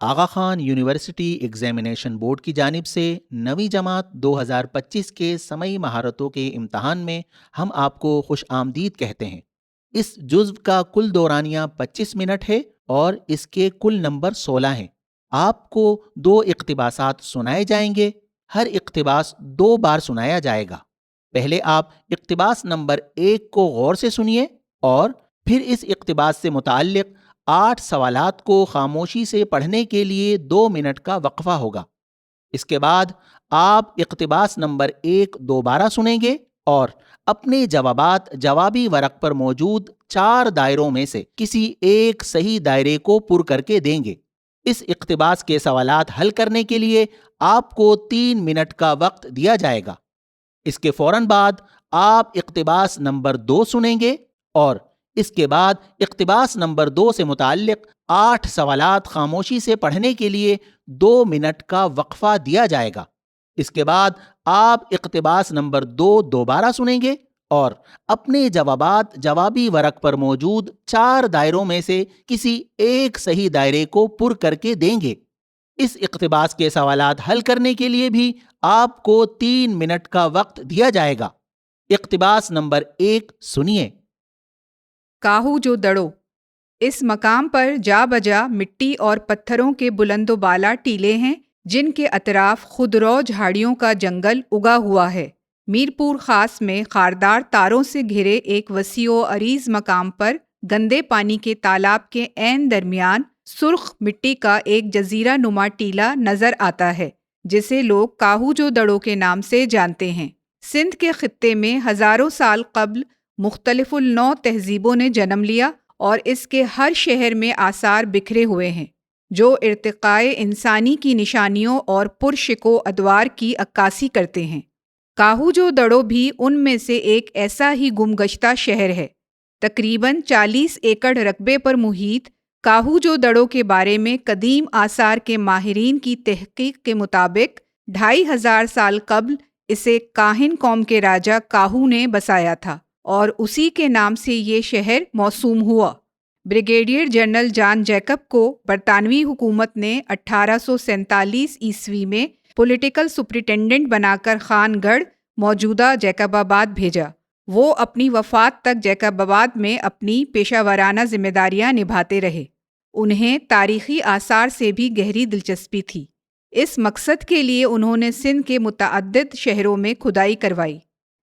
آغا Khan university examination board کی جانب سے 9ویں جماعت 2025 کے سمعی مہارتوں کے امتحان میں ہم آپ کو خوش آمدید کہتے ہیں۔ اس جزو کا کل دورانیہ 25 منٹ ہے اور اس کے کل نمبر 16 ہیں۔ آپ کو 2 اقتباسات سنائے جائیں گے، ہر اقتباس 2 بار سنایا جائے گا۔ پہلے آپ اقتباس نمبر 1 کو غور سے سنیے اور پھر اس اقتباس سے متعلق 8 سوالات کو خاموشی سے پڑھنے کے لیے 2 منٹ کا وقفہ ہوگا۔ اس کے بعد آپ اقتباس نمبر 1 دوبارہ سنیں گے اور اپنے جوابات جوابی ورق پر موجود 4 دائروں میں سے کسی ایک صحیح دائرے کو پر کر کے دیں گے۔ اس اقتباس کے سوالات حل کرنے کے لیے آپ کو 3 منٹ کا وقت دیا جائے گا۔ اس کے فوراً بعد آپ اقتباس نمبر 2 سنیں گے اور اس کے بعد اقتباس نمبر 2 سے متعلق 8 سوالات خاموشی سے پڑھنے کے لیے 2 منٹ کا وقفہ دیا جائے گا۔ اس کے بعد آپ اقتباس نمبر 2 دوبارہ سنیں گے اور اپنے جوابات جوابی ورق پر موجود 4 دائروں میں سے کسی ایک صحیح دائرے کو پر کر کے دیں گے۔ اس اقتباس کے سوالات حل کرنے کے لیے بھی آپ کو 3 منٹ کا وقت دیا جائے گا۔ اقتباس نمبر 1 سنیے۔ کاہو جو دڑو، اس مقام پر جا بجا مٹی اور پتھروں کے بلند و بالا ٹیلے ہیں جن کے اطراف خودرو جھاڑیوں کا جنگل اگا ہوا ہے۔ میرپور خاص میں خاردار تاروں سے گھرے ایک وسیع و عریض مقام پر گندے پانی کے تالاب کے عین درمیان سرخ مٹی کا ایک جزیرہ نما ٹیلہ نظر آتا ہے جسے لوگ کاہو جو دڑو کے نام سے جانتے ہیں۔ سندھ کے خطے میں ہزاروں سال قبل مختلف النوع تہذیبوں نے جنم لیا اور اس کے ہر شہر میں آثار بکھرے ہوئے ہیں جو ارتقائے انسانی کی نشانیوں اور پرشکو ادوار کی عکاسی کرتے ہیں۔ کاہو جو دڑو بھی ان میں سے ایک ایسا ہی گم گشتہ شہر ہے۔ تقریباً 40 ایکڑ رقبے پر محیط کاہو جو دڑو کے بارے میں قدیم آثار کے ماہرین کی تحقیق کے مطابق 2500 سال قبل اسے کاہن قوم کے راجا کاہو نے بسایا تھا اور اسی کے نام سے یہ شہر موسوم ہوا۔ بریگیڈیئر جنرل جان جیکب کو برطانوی حکومت نے 1847 عیسوی میں پولیٹیکل سپرنٹینڈنٹ بنا کر خان گڑھ موجودہ جیکب آباد بھیجا۔ وہ اپنی وفات تک جیکب آباد میں اپنی پیشہ ورانہ ذمہ داریاں نبھاتے رہے۔ انہیں تاریخی آثار سے بھی گہری دلچسپی تھی۔ اس مقصد کے لیے انہوں نے سندھ کے متعدد شہروں میں کھدائی کروائی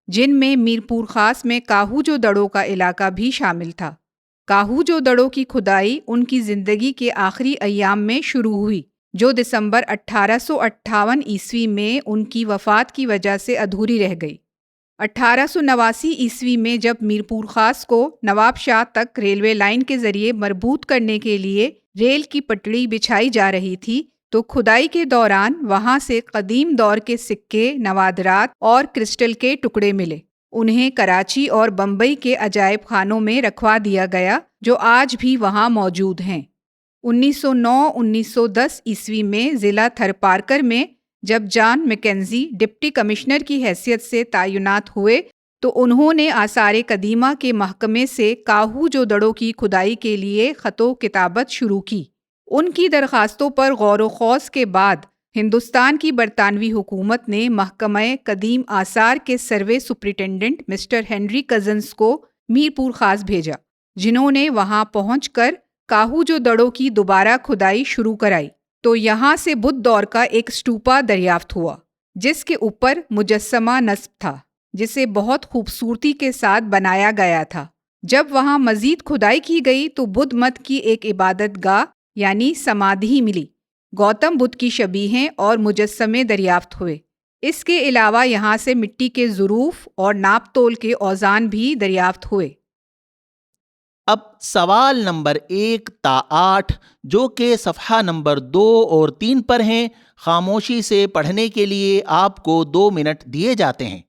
جن میں میرپور خاص میں کاہو جو دڑو کا علاقہ بھی شامل تھا۔ کاہو جو دڑو کی کھدائی ان کی زندگی کے آخری ایام میں شروع ہوئی جو دسمبر 1858 عیسوی میں ان کی وفات کی وجہ سے ادھوری رہ گئی۔ 1889 عیسوی میں جب میرپور خاص کو نواب شاہ تک ریلوے لائن کے ذریعے مربوط کرنے کے لیے ریل کی پٹڑی بچھائی جا رہی تھی تو کھدائی کے دوران وہاں سے قدیم دور کے سکے، نوادرات اور کرسٹل کے ٹکڑے ملے۔ انہیں کراچی اور بمبئی کے عجائب خانوں میں رکھوا دیا گیا جو آج بھی وہاں موجود ہیں۔ 1909-1910 عیسوی میں ضلع تھرپارکر میں جب جان میکنزی ڈپٹی کمشنر کی حیثیت سے تعینات ہوئے تو انہوں نے آثار قدیمہ کے محکمے سے کاہو جو دڑو کی کھدائی کے لیے خط و کتابت شروع کی۔ ان کی درخواستوں پر غور و خوض کے بعد ہندوستان کی برطانوی حکومت نے محکمہ قدیم آثار کے survey superintendent Mr Henry Cousens کو میرپور خاص بھیجا جنہوں نے وہاں پہنچ کر کاہو جو دڑو کی دوبارہ کھدائی شروع کرائی تو یہاں سے بدھ دور کا ایک اسٹوپا دریافت ہوا جس کے اوپر مجسمہ نصب تھا جسے بہت خوبصورتی کے ساتھ بنایا گیا تھا۔ جب وہاں مزید کھدائی کی گئی تو بدھ مت کی ایک عبادت گاہ یعنی سمادھی ملی، گوتم بدھ کی شبیہیں اور مجسمے دریافت ہوئے۔ اس کے علاوہ یہاں سے مٹی کے ظروف اور ناپ تول کے اوزان بھی دریافت ہوئے۔ اب سوال نمبر 1 تا 8 جو کہ صفحہ نمبر 2 اور 3 پر ہیں، خاموشی سے پڑھنے کے لیے آپ کو 2 منٹ دیے جاتے ہیں۔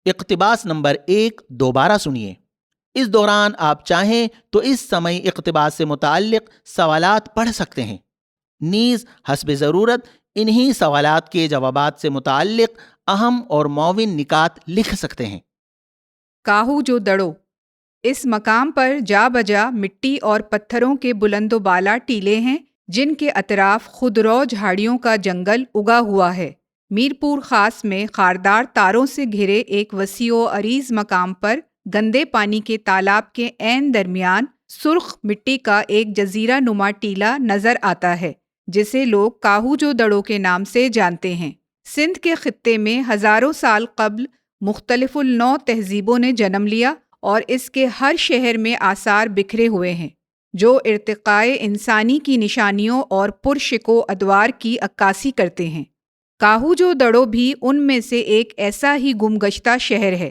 اقتباس نمبر 1 دوبارہ سنیے۔ اس دوران آپ چاہیں تو اس سمعی اقتباس سے متعلق سوالات پڑھ سکتے ہیں، نیز حسب ضرورت انہی سوالات کے جوابات سے متعلق اہم اور معاون نکات لکھ سکتے ہیں۔ کاہو جو دڑو، اس مقام پر جا بجا مٹی اور پتھروں کے بلند و بالا ٹیلے ہیں جن کے اطراف خودرو جھاڑیوں کا جنگل اگا ہوا ہے۔ میرپور خاص میں خاردار تاروں سے گھرے ایک وسیع و عریض مقام پر گندے پانی کے تالاب کے عین درمیان سرخ مٹی کا ایک جزیرہ نما ٹیلا نظر آتا ہے جسے لوگ کاہو جو دڑو کے نام سے جانتے ہیں۔ سندھ کے خطے میں ہزاروں سال قبل مختلف النوع تہذیبوں نے جنم لیا اور اس کے ہر شہر میں آثار بکھرے ہوئے ہیں جو ارتقائے انسانی کی نشانیوں اور پرشکو ادوار کی عکاسی کرتے ہیں۔ کاہو جو دڑو بھی ان میں سے ایک ایسا ہی گمگشتہ شہر ہے۔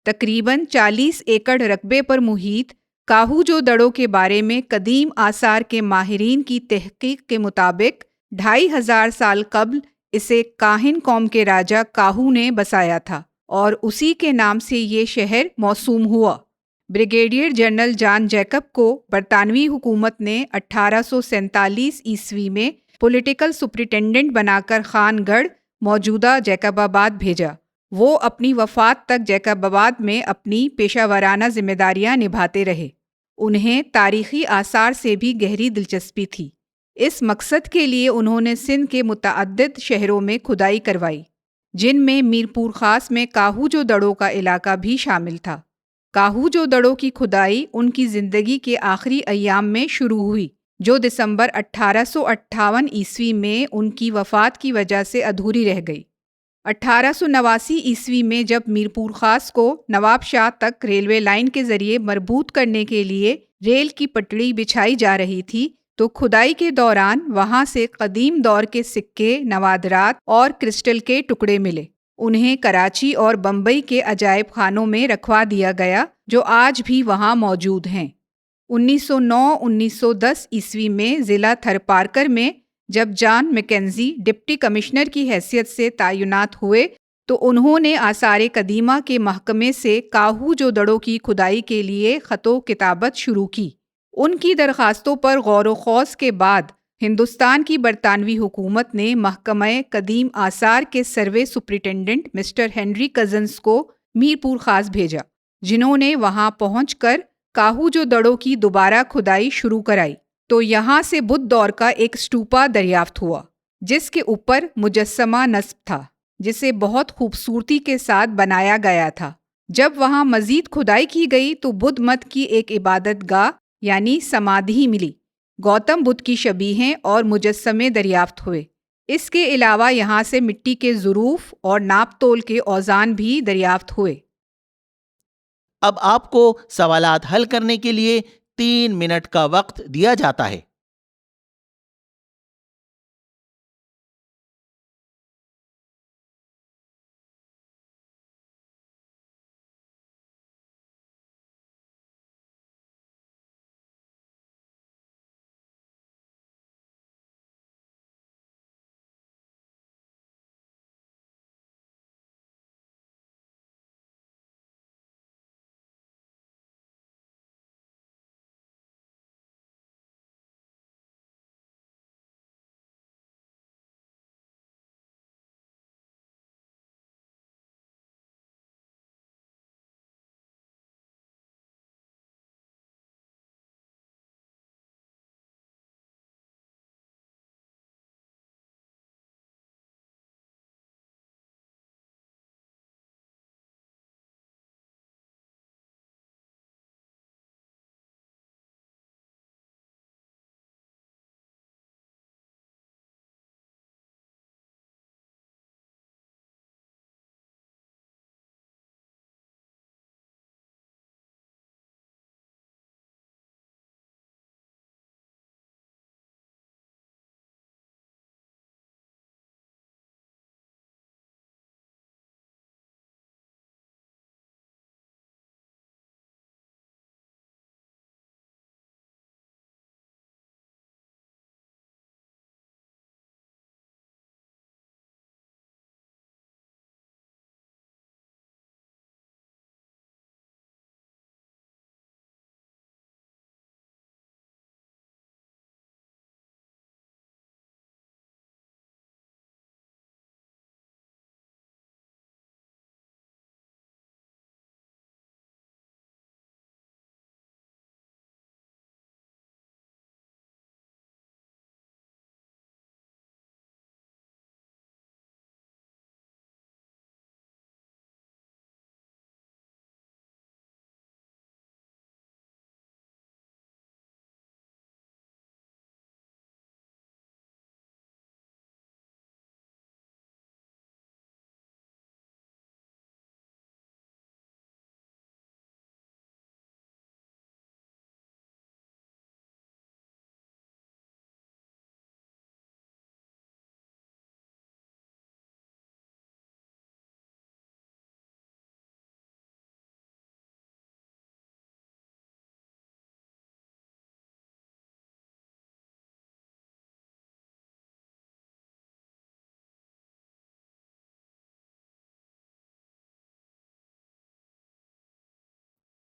تقریباً 40 ایکڑ رقبے پر محیط کاہو جو دڑو کے بارے میں قدیم آثار کے ماہرین کی تحقیق کے مطابق 2500 سال قبل اسے کاہن قوم کے راجا کاہو نے بسایا تھا اور اسی کے نام سے یہ شہر موسوم ہوا۔ بریگیڈیئر جنرل جان جیکب کو برطانوی حکومت نے 1847 عیسوی میں پولیٹیکل سپرنٹینڈنٹ بنا کر خان گڑھ موجودہ جیکب آباد بھیجا۔ وہ اپنی وفات تک جیکب آباد میں اپنی پیشہ ورانہ ذمہ داریاں نبھاتے رہے۔ انہیں تاریخی آثار سے بھی گہری دلچسپی تھی۔ اس مقصد کے لیے انہوں نے سندھ کے متعدد شہروں میں کھدائی کروائی جن میں میرپور خاص میں کاہو جو دڑو کا علاقہ بھی شامل تھا۔ کاہو جو دڑو کی کھدائی ان کی زندگی کے آخری ایام میں شروع ہوئی جو دسمبر 1858 عیسوی میں ان کی وفات کی وجہ سے ادھوری رہ گئی۔ 1889 عیسوی میں جب میرپور خاص کو نواب شاہ تک ریلوے لائن کے ذریعے مربوط کرنے کے لیے ریل کی پٹڑی بچھائی جا رہی تھی تو کھدائی کے دوران وہاں سے قدیم دور کے سکے، نوادرات اور کرسٹل کے ٹکڑے ملے۔ انہیں کراچی اور بمبئی کے عجائب خانوں میں رکھوا دیا گیا جو آج بھی وہاں موجود ہیں۔ 1909-1910 عیسوی میں ضلع تھرپارکر میں جب جان میکنزی ڈپٹی کمشنر کی حیثیت سے تعینات ہوئے تو انہوں نے آثار قدیمہ کے محکمے سے کاہو جو دڑو کی کھدائی کے لیے خط و کتابت شروع کی۔ ان کی درخواستوں پر غور و خوض کے بعد ہندوستان کی برطانوی حکومت نے محکمہ قدیم آثار کے survey superintendent Mr Henry Cousens کو میرپور خاص بھیجا، جنہوں نے وہاں پہنچ کر کاہو جو دڑو کی دوبارہ کھدائی شروع کرائی تو یہاں سے بدھ دور کا ایک اسٹوپا دریافت ہوا جس کے اوپر مجسمہ نصب تھا جسے بہت خوبصورتی کے ساتھ بنایا گیا تھا۔ جب وہاں مزید کھدائی کی گئی تو بدھ مت کی ایک عبادت گاہ یعنی سمادھی ملی، گوتم بدھ کی شبیہیں اور مجسمے دریافت ہوئے۔ اس کے علاوہ یہاں سے مٹی کے ظروف اور ناپ تول کے اوزان بھی دریافت ہوئے۔ اب آپ کو سوالات حل کرنے کے لیے 3 منٹ کا وقت دیا جاتا ہے۔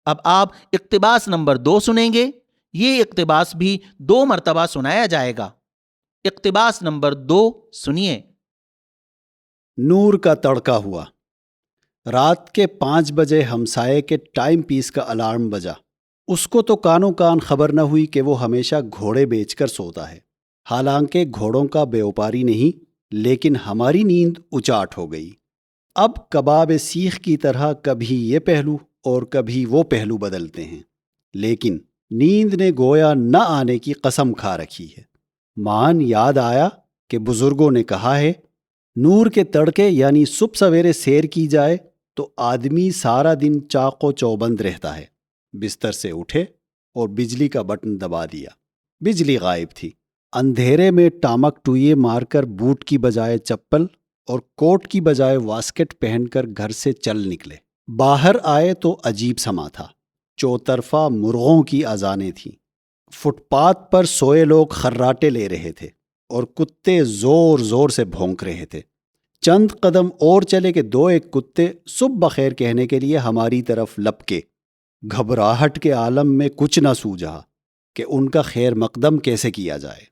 اب آپ اقتباس نمبر 2 سنیں گے. یہ اقتباس بھی 2 مرتبہ سنایا جائے گا. اقتباس نمبر 2 سنیے. نور کا تڑکا ہوا. رات کے 5 بجے ہمسائے کے ٹائم پیس کا الارم بجا. اس کو تو کانوں کان خبر نہ ہوئی کہ وہ ہمیشہ گھوڑے بیچ کر سوتا ہے. حالانکہ گھوڑوں کا بیوپاری نہیں، لیکن ہماری نیند اچاٹ ہو گئی. اب کباب سیخ کی طرح کبھی یہ پہلو اور کبھی وہ پہلو بدلتے ہیں، لیکن نیند نے گویا نہ آنے کی قسم کھا رکھی ہے. مان یاد آیا کہ بزرگوں نے کہا ہے، نور کے تڑکے یعنی صبح سویرے سیر کی جائے تو آدمی سارا دن چاق و چوبند رہتا ہے. بستر سے اٹھے اور بجلی کا بٹن دبا دیا. بجلی غائب تھی. اندھیرے میں ٹامک ٹوئے مار کر بوٹ کی بجائے چپل اور کوٹ کی بجائے واسکٹ پہن کر گھر سے چل نکلے. باہر آئے تو عجیب سما تھا. چوطرفہ مرغوں کی اذانیں تھیں. فٹ پاتھ پر سوئے لوگ خراٹے لے رہے تھے اور کتے زور زور سے بھونک رہے تھے. چند قدم اور چلے کہ 2 کتے صبح بخیر کہنے کے لیے ہماری طرف لپکے. گھبراہٹ کے عالم میں کچھ نہ سوجھا کہ ان کا خیر مقدم کیسے کیا جائے.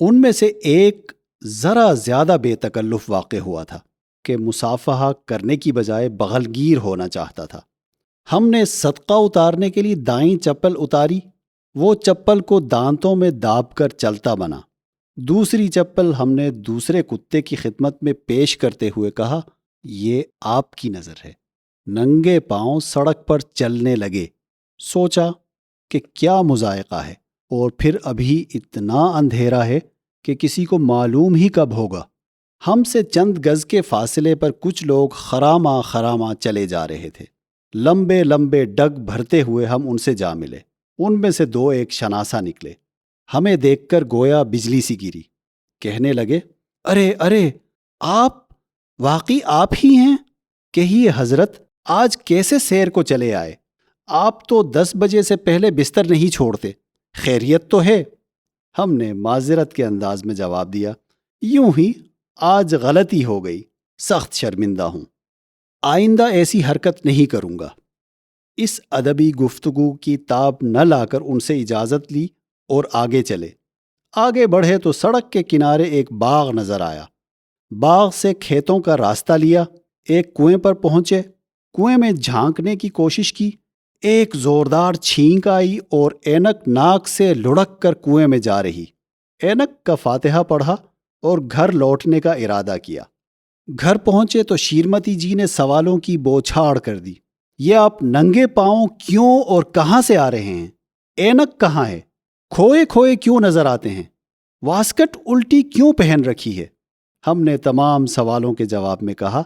ان میں سے ایک ذرا زیادہ بے تکلف واقع ہوا تھا کہ مصافحہ کرنے کی بجائے بغل گیر ہونا چاہتا تھا. ہم نے صدقہ اتارنے کے لیے دائیں چپل اتاری. وہ چپل کو دانتوں میں داب کر چلتا بنا. دوسری چپل ہم نے دوسرے کتے کی خدمت میں پیش کرتے ہوئے کہا، یہ آپ کی نظر ہے. ننگے پاؤں سڑک پر چلنے لگے. سوچا کہ کیا مذائقہ ہے، اور پھر ابھی اتنا اندھیرا ہے کہ کسی کو معلوم ہی کب ہوگا. ہم سے چند گز کے فاصلے پر کچھ لوگ خراما خراما چلے جا رہے تھے. لمبے لمبے ڈگ بھرتے ہوئے ہم ان سے جا ملے. ان میں سے 2 شناسا نکلے. ہمیں دیکھ کر گویا بجلی سی گری. کہنے لگے، ارے ارے، آپ واقعی آپ ہی ہیں؟ کہیے حضرت، آج کیسے سیر کو چلے آئے؟ آپ تو 10 بجے سے پہلے بستر نہیں چھوڑتے. خیریت تو ہے؟ ہم نے معذرت کے انداز میں جواب دیا، یوں ہی آج غلطی ہو گئی، سخت شرمندہ ہوں، آئندہ ایسی حرکت نہیں کروں گا. اس ادبی گفتگو کی تاب نہ لا کر ان سے اجازت لی اور آگے چلے. آگے بڑھے تو سڑک کے کنارے ایک باغ نظر آیا. باغ سے کھیتوں کا راستہ لیا. ایک کنویں پر پہنچے. کنویں میں جھانکنے کی کوشش کی. ایک زوردار چھینک آئی اور اینک ناک سے لڑک کر کنویں میں جا رہی. اینک کا فاتحہ پڑھا اور گھر لوٹنے کا ارادہ کیا. گھر پہنچے تو شیرمتی جی نے سوالوں کی بوچھاڑ کر دی. یہ آپ ننگے پاؤں کیوں اور کہاں سے آ رہے ہیں؟ اینک کہاں ہے؟ کھوئے کھوئے کیوں نظر آتے ہیں؟ واسکٹ الٹی کیوں پہن رکھی ہے؟ ہم نے تمام سوالوں کے جواب میں کہا،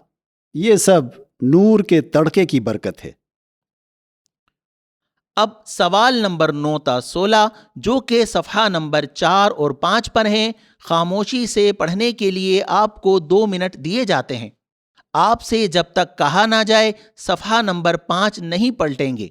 یہ سب نور کے تڑکے کی برکت ہے. اب سوال نمبر 9 تا 16 جو کہ صفحہ نمبر 4 اور 5 پر ہیں، خاموشی سے پڑھنے کے لیے آپ کو 2 منٹ دیے جاتے ہیں. آپ سے جب تک کہا نہ جائے صفحہ نمبر 5 نہیں پلٹیں گے.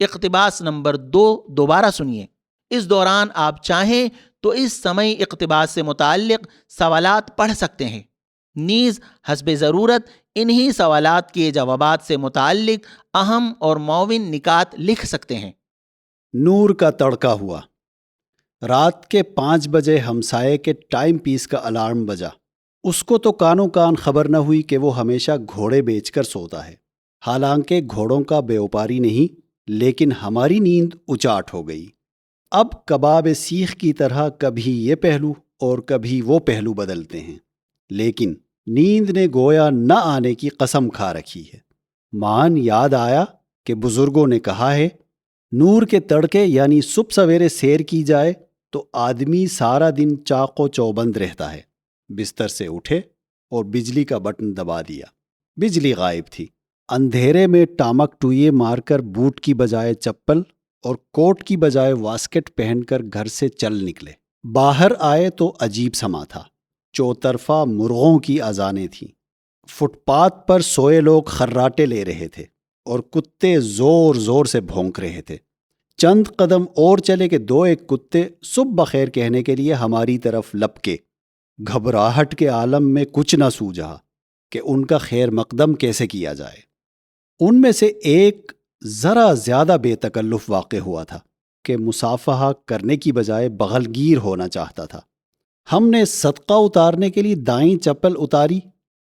اقتباس نمبر 2 دوبارہ سنیے۔ اس دوران آپ چاہیں تو اس سمعی اقتباس سے متعلق سوالات پڑھ سکتے ہیں، نیز حسب ضرورت انہی سوالات کے جوابات سے متعلق اہم اور معاون نکات لکھ سکتے ہیں۔ نور کا تڑکا ہوا۔ رات کے 5 بجے ہمسائے کے ٹائم پیس کا الارم بجا۔ اس کو تو کانوں کان خبر نہ ہوئی کہ وہ ہمیشہ گھوڑے بیچ کر سوتا ہے۔ حالانکہ گھوڑوں کا بیوپاری نہیں، لیکن ہماری نیند اچاٹ ہو گئی۔ اب کباب سیخ کی طرح کبھی یہ پہلو اور کبھی وہ پہلو بدلتے ہیں، لیکن نیند نے گویا نہ آنے کی قسم کھا رکھی ہے۔ مان یاد آیا کہ بزرگوں نے کہا ہے، نور کے تڑکے یعنی صبح سویرے سیر کی جائے تو آدمی سارا دن چاق و چوبند رہتا ہے۔ بستر سے اٹھے اور بجلی کا بٹن دبا دیا، بجلی غائب تھی۔ اندھیرے میں ٹامک ٹوئے مار کر بوٹ کی بجائے چپل اور کوٹ کی بجائے واسکٹ پہن کر گھر سے چل نکلے۔ باہر آئے تو عجیب سما تھا، چوطرفہ مرغوں کی اذانیں تھیں۔ فٹ پاتھ پر سوئے لوگ خراٹے لے رہے تھے اور کتے زور زور سے بھونک رہے تھے۔ چند قدم اور چلے کہ 2 کتے صبح بخیر کہنے کے لیے ہماری طرف لپکے۔ گھبراہٹ کے عالم میں کچھ نہ سوجھا کہ ان کا خیر مقدم کیسے کیا جائے۔ ان میں سے ایک ذرا زیادہ بے تکلف واقع ہوا تھا کہ مصافحہ کرنے کی بجائے بغل گیر ہونا چاہتا تھا۔ ہم نے صدقہ اتارنے کے لیے دائیں چپل اتاری،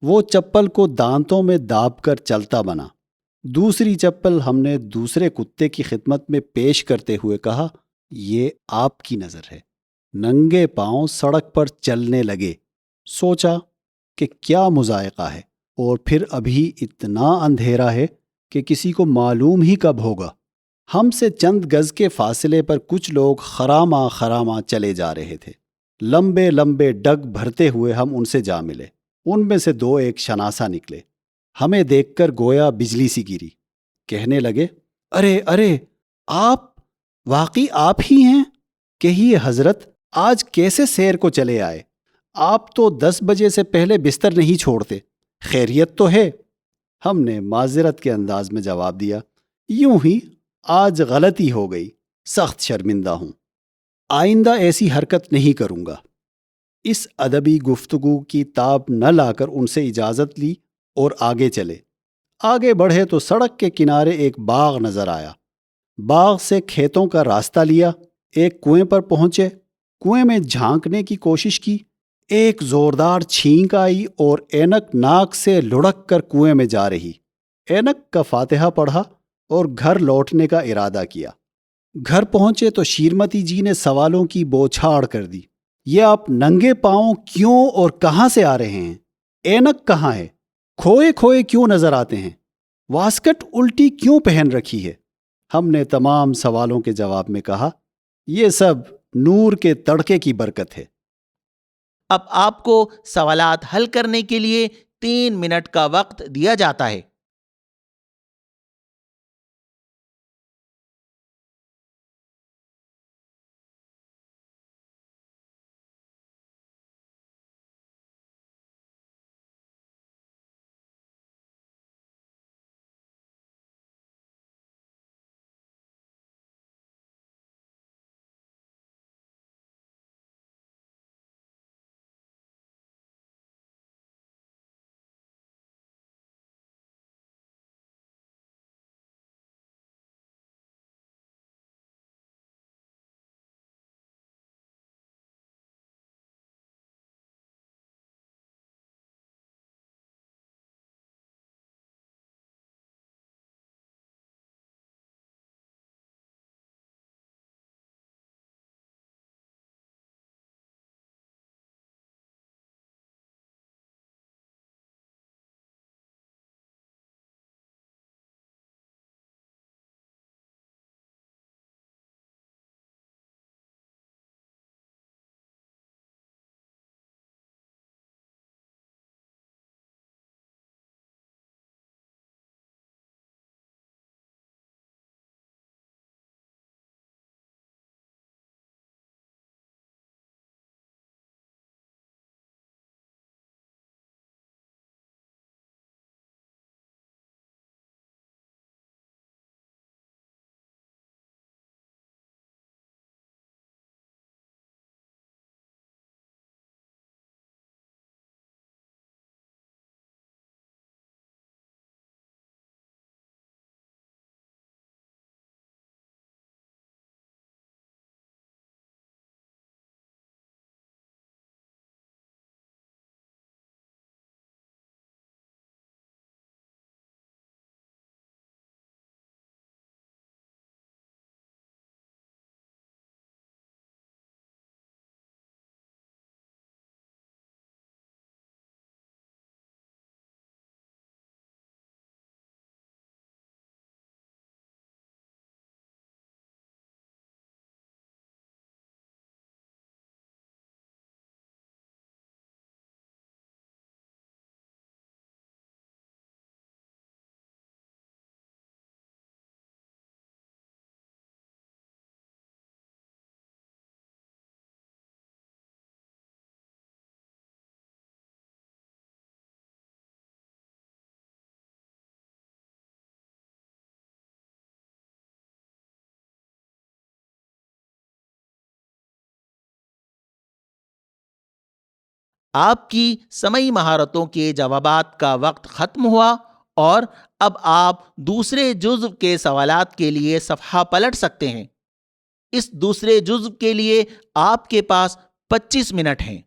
وہ چپل کو دانتوں میں داب کر چلتا بنا۔ دوسری چپل ہم نے دوسرے کتے کی خدمت میں پیش کرتے ہوئے کہا، یہ آپ کی نظر ہے۔ ننگے پاؤں سڑک پر چلنے لگے۔ سوچا کہ کیا مذائقہ ہے، اور پھر ابھی اتنا اندھیرا ہے کہ کسی کو معلوم ہی کب ہوگا۔ ہم سے چند گز کے فاصلے پر کچھ لوگ خراما خراما چلے جا رہے تھے۔ لمبے لمبے ڈگ بھرتے ہوئے ہم ان سے جا ملے۔ ان میں سے 2 شناسا نکلے، ہمیں دیکھ کر گویا بجلی سی گری۔ کہنے لگے، ارے ارے، آپ واقعی آپ ہی ہیں؟ کہیے حضرت، آج کیسے سیر کو چلے آئے؟ آپ تو 10 بجے سے پہلے بستر نہیں چھوڑتے، خیریت تو ہے؟ ہم نے معذرت کے انداز میں جواب دیا، یوں ہی آج غلطی ہو گئی، سخت شرمندہ ہوں، آئندہ ایسی حرکت نہیں کروں گا۔ اس ادبی گفتگو کی تاب نہ لا کر ان سے اجازت لی اور آگے چلے۔ آگے بڑھے تو سڑک کے کنارے ایک باغ نظر آیا۔ باغ سے کھیتوں کا راستہ لیا، ایک کنویں پر پہنچے۔ کنویں میں جھانکنے کی کوشش کی، ایک زوردار چھینک آئی اور اینک ناک سے لڑک کر کنویں میں جا رہی۔ اینک کا فاتحہ پڑھا اور گھر لوٹنے کا ارادہ کیا۔ گھر پہنچے تو شیرمتی جی نے سوالوں کی بوچھاڑ کر دی۔ یہ آپ ننگے پاؤں کیوں اور کہاں سے آ رہے ہیں؟ اینک کہاں ہے؟ کھوئے کھوئے کیوں نظر آتے ہیں؟ واسکٹ الٹی کیوں پہن رکھی ہے؟ ہم نے تمام سوالوں کے جواب میں کہا، یہ سب نور کے تڑکے کی برکت ہے۔ اب آپ کو سوالات حل کرنے کے لیے 3 منٹ کا وقت دیا جاتا ہے۔ آپ کی سمعی مہارتوں کے جوابات کا وقت ختم ہوا اور اب آپ دوسرے جزو کے سوالات کے لیے صفحہ پلٹ سکتے ہیں۔ اس دوسرے جزو کے لیے آپ کے پاس 25 منٹ ہیں۔